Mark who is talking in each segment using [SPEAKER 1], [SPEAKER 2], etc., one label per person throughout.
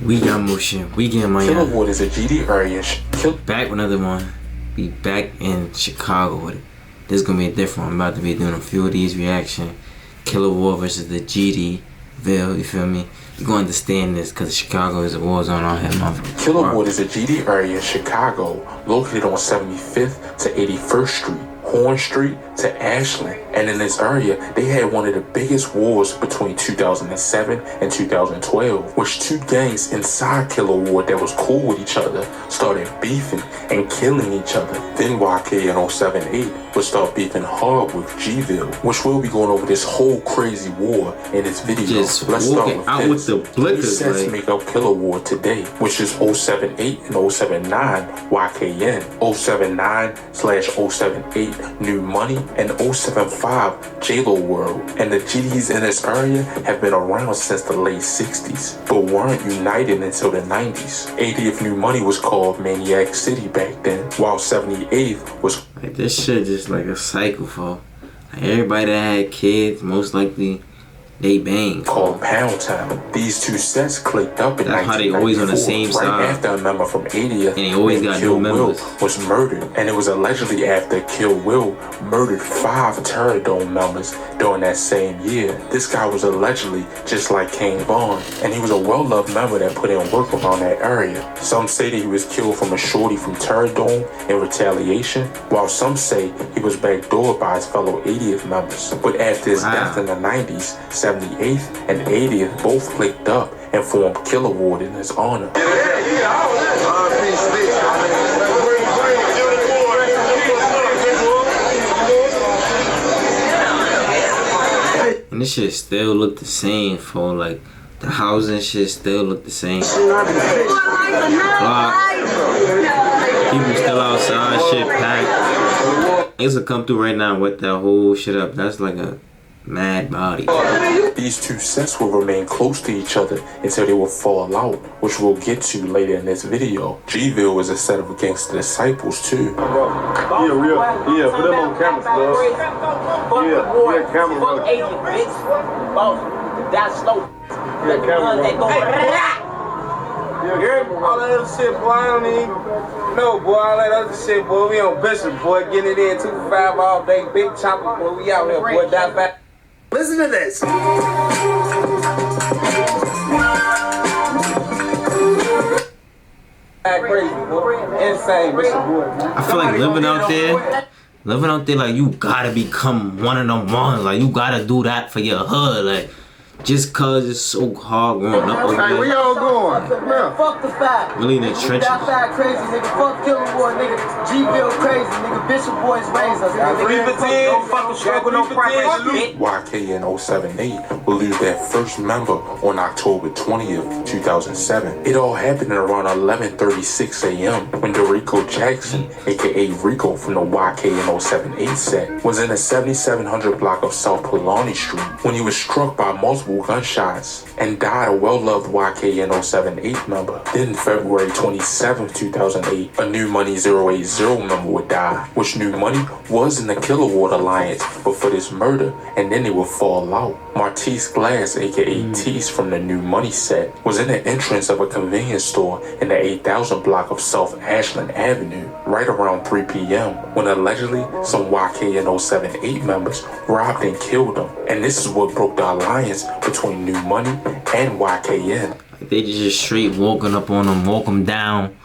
[SPEAKER 1] We got motion. We getting money.
[SPEAKER 2] Killa Ward is a GD area.
[SPEAKER 1] Back with another one. Be back in Chicago with it. This is gonna be a different one. I'm about to be doing a few of these reaction. Killa Ward versus the G-Ville. You feel me? You gonna understand this because Chicago is a war zone out here, motherfucker.
[SPEAKER 2] Killa Ward is a GD area in Chicago, located on 75th to 81st Street, Horn Street to Ashland. And in this area, they had one of the biggest wars between 2007 and 2012, which two gangs inside Killa Ward that was cool with each other started beefing and killing each other. Then YK in 07-8 would start beefing hard with G-Ville, which we'll be going over this whole crazy war in this video.
[SPEAKER 1] Just let's start with the blickers,
[SPEAKER 2] sets make up Killa Ward today, which is 078 and 079 YKN, 079/078 New Money, and 075 J-Lo World. And the GDs in this area have been around since the late 60s, but weren't united until the 90s. 80th New Money was called Maniac City back then, while 78th was
[SPEAKER 1] like this shit just like a cycle for like everybody that had kids, most likely they bang.
[SPEAKER 2] Called Pound Town. These two sets clicked up in 1994.
[SPEAKER 1] That's how they always on the same side.
[SPEAKER 2] Right after a member from 80th,
[SPEAKER 1] and they always got new members,
[SPEAKER 2] was murdered, and it was allegedly after Kill Will murdered 5 Terror Dome members during that same year. This guy was allegedly just like King Von, and he was a well-loved member that put in work around that area. Some say that he was killed from a shorty from Terror Dome in retaliation, while some say he was backdoored by his fellow 80th members. But after his death in the 90s, 78th and 80th both clicked up and formed Killa Ward in his honor.
[SPEAKER 1] And this shit still look the same for like the housing shit still look the same. Block. People still outside, shit packed. It's gonna come through right now with that whole shit up. That's like a mad body.
[SPEAKER 2] These two sets will remain close to each other until they will fall out, which we'll get to later in this video. G-Ville was a set of gangster disciples too.
[SPEAKER 3] Yeah, put them on camera, yeah, camera.
[SPEAKER 4] Fuck agent, bitch. Boss, that's slow.
[SPEAKER 3] Yeah, camera.
[SPEAKER 4] All that other shit, boy, I don't even know, boy. All that other shit, boy. We on Bishop, boy. Getting it in 2-5 all day. Big chopper, boy. We out here, boy. Die fast. Listen to this. Crazy, boy. Insane, Bishop, boy.
[SPEAKER 1] I feel like living out there, like you gotta become one of them ones. Like you gotta do that for your hood, like. Just cause it's so hard growing up over
[SPEAKER 3] there. Where y'all going?
[SPEAKER 4] Man, fuck the fact.
[SPEAKER 1] Really in the trenches.
[SPEAKER 4] Outside crazy, nigga. Fuck Killa Ward, nigga. G-Ville crazy, nigga. Bishop boys raise us, nigga. 3 for 10. Don't fucking struggle, no practice.
[SPEAKER 2] YK in 078 will lose their first member on October 20th, 2007. It all happened at around 11:36 a.m. when Dorico Jackson, aka Rico from the YK in 078 set, was in the 7700 block of South Polani Street when he was struck by multiple gunshots and died a well-loved YK in 078 member. Then February 27th, 2008, a New Money 080 member would die, which New Money was in the Killa Ward Alliance before this murder, and then they would fall out. Martise Glass, aka Tease from the New Money set, was in the entrance of a convenience store in the 8000 block of South Ashland Avenue right around 3 p.m. when allegedly some YK in 078 members robbed and killed him. And this is what broke the alliance between New Money and YKN.
[SPEAKER 1] They just straight walking up on them, walk them down,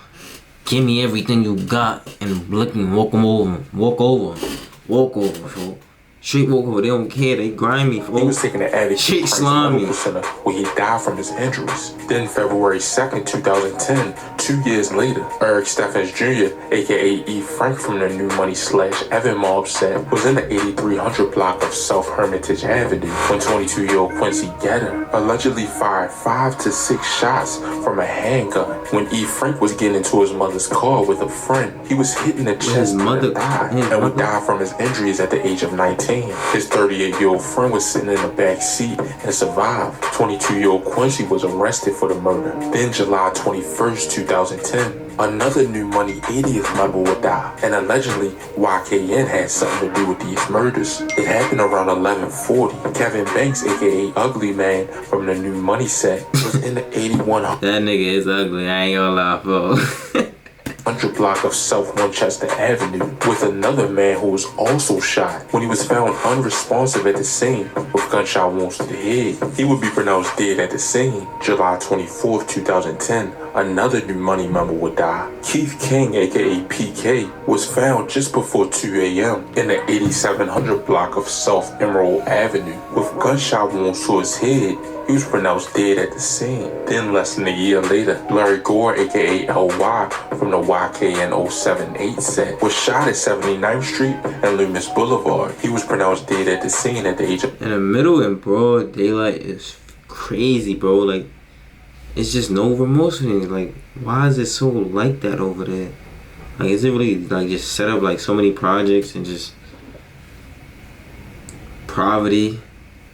[SPEAKER 1] give me everything you got, and look and walk them over, walk over, fool. Straight walk over, they don't care, they grimy, fool.
[SPEAKER 2] He was taken to Abbott
[SPEAKER 1] Shit slimy.
[SPEAKER 2] where he died from his injuries. Then February 2nd, 2010, 2 years later, Eric Steffens Jr., aka E. Frank from the New Money / Evan Mob set, was in the 8300 block of South Hermitage Avenue when 22-year-old Quincy Getter allegedly fired 5 to 6 shots from a handgun when E. Frank was getting into his mother's car with a friend. He was hit in the chest and would die from his injuries at the age of 19. scene. His 38-year-old friend was sitting in the back seat and survived. 22-year-old Quincy was arrested for the murder. Then July 21st, 2010, another New Money 80th member would die, and allegedly YKN had something to do with these murders. It happened around 11:40. Kevin Banks, aka Ugly Man from the New Money set, was in the 8100.
[SPEAKER 1] That nigga is ugly, I ain't gonna lie, bro.
[SPEAKER 2] 100 block of South Winchester Avenue with another man who was also shot when he was found unresponsive at the scene with gunshot wounds to the head. He would be pronounced dead at the scene. July 24th, 2010, another New Money member would die. Keith King, aka PK, was found just before 2 a.m. in the 8700 block of South Emerald Avenue with gunshot wounds to his head. He was pronounced dead at the scene. Then less than a year later, Larry Gore, aka LY, from the YKN 078 set, was shot at 79th Street and Loomis Boulevard. He was pronounced dead at the scene at the age of...
[SPEAKER 1] In the middle in broad daylight is crazy, bro. Like, it's just no remorse for me. Like, why is it so like that over there? Like, is it really, like, just set up, like, so many projects and just poverty?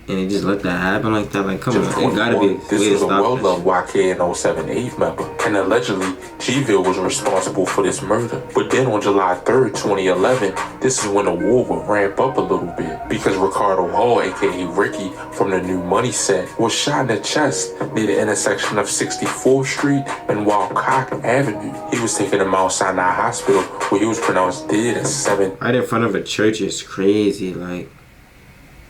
[SPEAKER 1] And they just let that happen like that? Like, come on, it gotta be a way to stop
[SPEAKER 2] this was a
[SPEAKER 1] this.
[SPEAKER 2] well-loved YKN 078 member, and allegedly, G-Ville was responsible for this murder. But then on July 3rd, 2011, this is when the war would ramp up a little bit, because Ricardo Hall, aka Ricky, from the New Money set, was shot in the chest near the intersection of 64th Street and Wildcock Avenue. He was taken to Mount Sinai Hospital, where he was pronounced dead at 7.
[SPEAKER 1] Right in front of a church is crazy, like,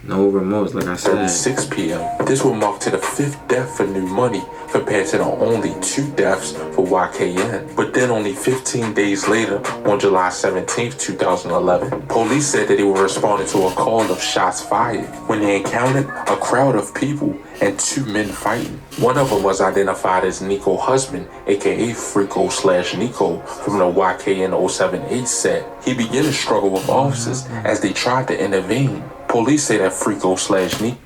[SPEAKER 1] no remorse, like I said.
[SPEAKER 2] 6 p.m. This will mark to the 5th death for New Money compared to the only 2 deaths for YKN. But then only 15 days later, on July 17th, 2011, police said that they were responding to a call of shots fired when they encountered a crowd of people and 2 men fighting. One of them was identified as Nico Husband, aka Frico/Nico, from the YKN 078 set. He began to struggle with officers as they tried to intervene. Police say that Frico/Nico.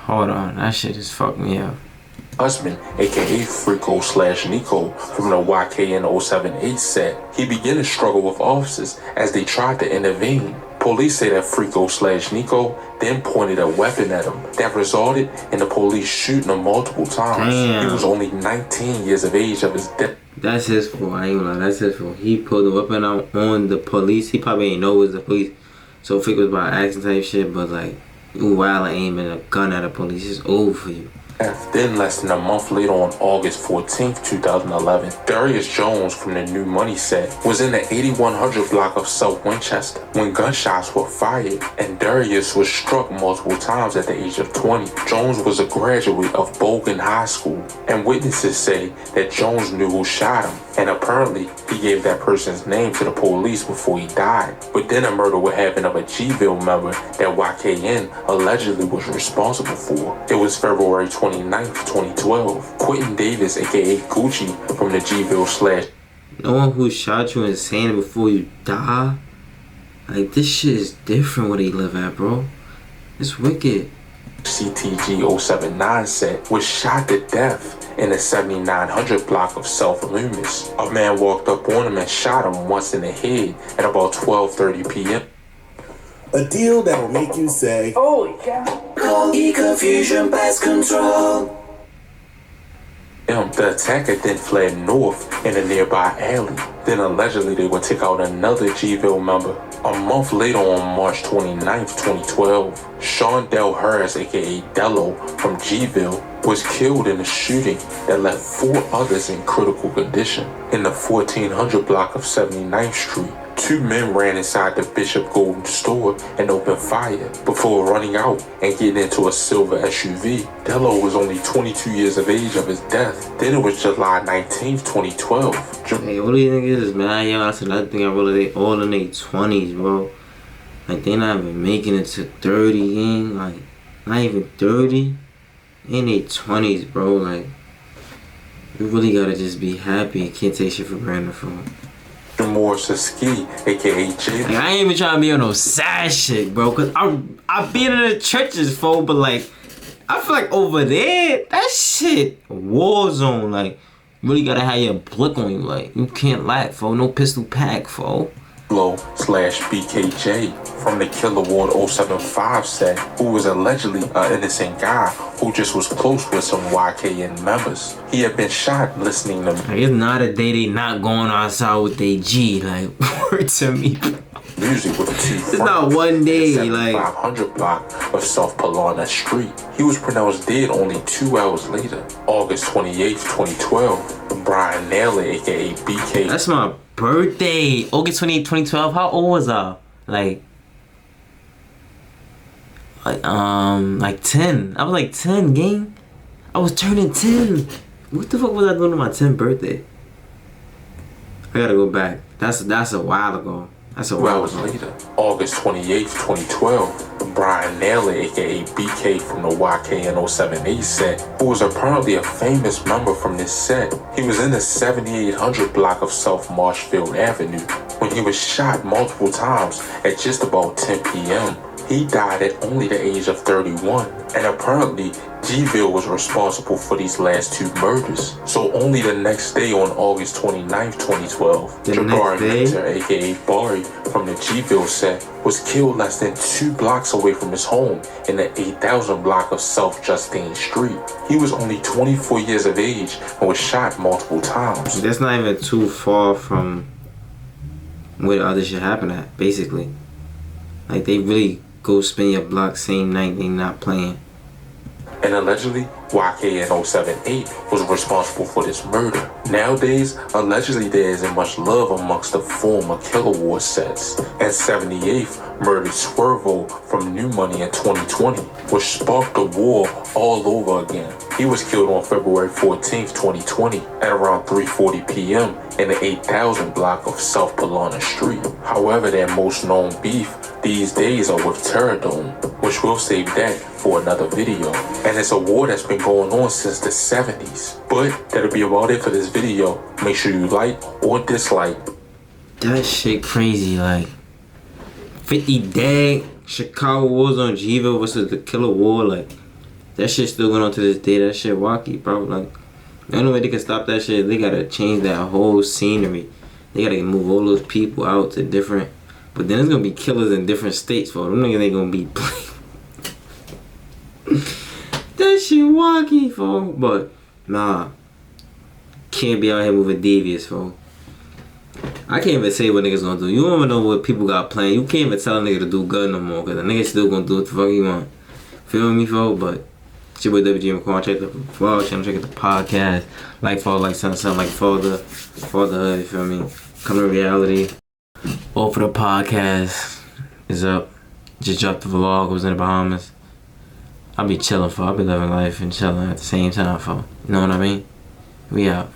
[SPEAKER 1] Hold on, that shit just fucked me up.
[SPEAKER 2] Husband, aka Frico/Nico, from the YKN 078 set. He began to struggle with officers as they tried to intervene. Police say that Frico/Nico then pointed a weapon at him that resulted in the police shooting him multiple times.
[SPEAKER 1] Damn.
[SPEAKER 2] He was only 19 years of age of his death.
[SPEAKER 1] That's his fault, I ain't gonna lie, that's his fault. He pulled the weapon out on the police. He probably ain't know it was the police. So if it was by accident type shit, but like, you wild aiming a gun at a police, it's over for you.
[SPEAKER 2] Then less than a month later, on August 14th, 2011, Darius Jones from the New Money set was in the 8100 block of South Winchester when gunshots were fired, and Darius was struck multiple times at the age of 20. Jones was a graduate of Bogan High School, and witnesses say that Jones knew who shot him, and apparently he gave that person's name to the police before he died. But then a murder would happen of a G-Ville member that YKN allegedly was responsible for. It was February 29th, 2012. Quentin Davis, aka Gucci, from the G-Ville /
[SPEAKER 1] Knowing who shot you and saying it before you die, like, this shit is different where they live at, bro. It's wicked.
[SPEAKER 2] CTG 079 set was shot to death in the 7900 block of South Loomis. A man walked up on him and shot him once in the head at about 12:30 p.m.
[SPEAKER 5] A deal that'll make you say,
[SPEAKER 6] holy cow.
[SPEAKER 5] Call E-Confusion Pest Control.
[SPEAKER 2] The attacker then fled north in a nearby alley. Then allegedly they would take out another G-Ville member. A month later, on March 29th, 2012, Sean Del Harris, aka Dello, from G-Ville, was killed in a shooting that left 4 others in critical condition. In the 1400 block of 79th Street, 2 men ran inside the Bishop Golden store and opened fire before running out and getting into a silver SUV. Dello was only 22 years of age of his death. Then it was July 19th, 2012.
[SPEAKER 1] Hey, what do you think is, man? Yo, that's another thing I really, they all in their 20s, bro. Like, they not even making it to 30, gang. Like, not even 30. In their 20s, bro. Like, you really gotta just be happy and can't take shit for granted, bro.
[SPEAKER 2] Ski, aka J.
[SPEAKER 1] Like, I ain't even trying to be on no sad shit, bro. Cause I been in the churches, fo, but like, I feel like over there, that shit, war zone. Like, you really gotta have your blick on you. Like, you can't lack, fo. No pistol pack, fo.
[SPEAKER 2] slash BKJ from the Killa Ward 075 set, who was allegedly an innocent guy who just was close with some YKN members. He had been shot listening to
[SPEAKER 1] Like, it's not a day they not going outside with they G. Like, word to me.
[SPEAKER 2] music with two friends.
[SPEAKER 1] It's not one day, like
[SPEAKER 2] 500 block of South Palana Street. He was pronounced dead only 2 hours later, August 28th, 2012. Brian Naylor, aka BK.
[SPEAKER 1] that's my birthday, August 28th, 2012. How old was I? Like 10. I was like 10, gang. I was turning 10. What the fuck was I doing on my 10th birthday? I gotta go back. That's a while ago. That's a
[SPEAKER 2] 2
[SPEAKER 1] while
[SPEAKER 2] hours
[SPEAKER 1] ago.
[SPEAKER 2] later, August 28th, 2012, Brian Naylor, aka BK from the YKN 078 set, who was apparently a famous member from this set. He was in the 7800 block of South Marshfield Avenue when he was shot multiple times at just about 10 p.m. He died at only the age of 31, and apparently G-Ville was responsible for these last two murders. So only the next day, on August 29th, 2012, Jabari Mentor, aka Bari, from the G-Ville set, was killed less than 2 blocks away from his home in the 8000 block of South Justine Street. He was only 24 years of age and was shot multiple times.
[SPEAKER 1] That's not even too far from where the other shit happened at, basically. Like, they really go spin your block same night they not playing.
[SPEAKER 2] And allegedly, YKN 078 was responsible for this murder. Nowadays, allegedly there isn't much love amongst the former Killa Ward sets. And 78th murdered Swervo from New Money in 2020, which sparked the war all over again. He was killed on February 14th, 2020 at around 3:40 p.m. in the 8000 block of South Palana Street. However, their most known beef these days are with Terradome, which we'll save that for another video. And it's a war that's been going on since the 70s. But that'll be about it for this video. Make sure you like or dislike.
[SPEAKER 1] That shit crazy, like 50 dead, Chicago Wars on G-Ville versus the Killa War, like that shit still going on to this day. That shit wacky, bro. Like the only way they can stop that shit, they gotta change that whole scenery. They gotta move all those people out to different. But then it's gonna be killers in different states, for them niggas ain't gonna be that shit wacky, fo. But nah, can't be out here moving devious, fo. I can't even say what niggas gonna do. You don't even know what people got planned. You can't even tell a nigga to do good no more, cause the nigga still gonna do what the fuck he want. Feel me, fo? But it's your boy WG McCall. Check the vlog channel, check out the podcast. Like, follow, like, something like follow the hood. You feel me? Come to reality. All for the podcast is up. Just dropped the vlog. Was in the Bahamas. I'll be chilling, for. I'll be living life and chilling at the same time, for. You know what I mean? We out.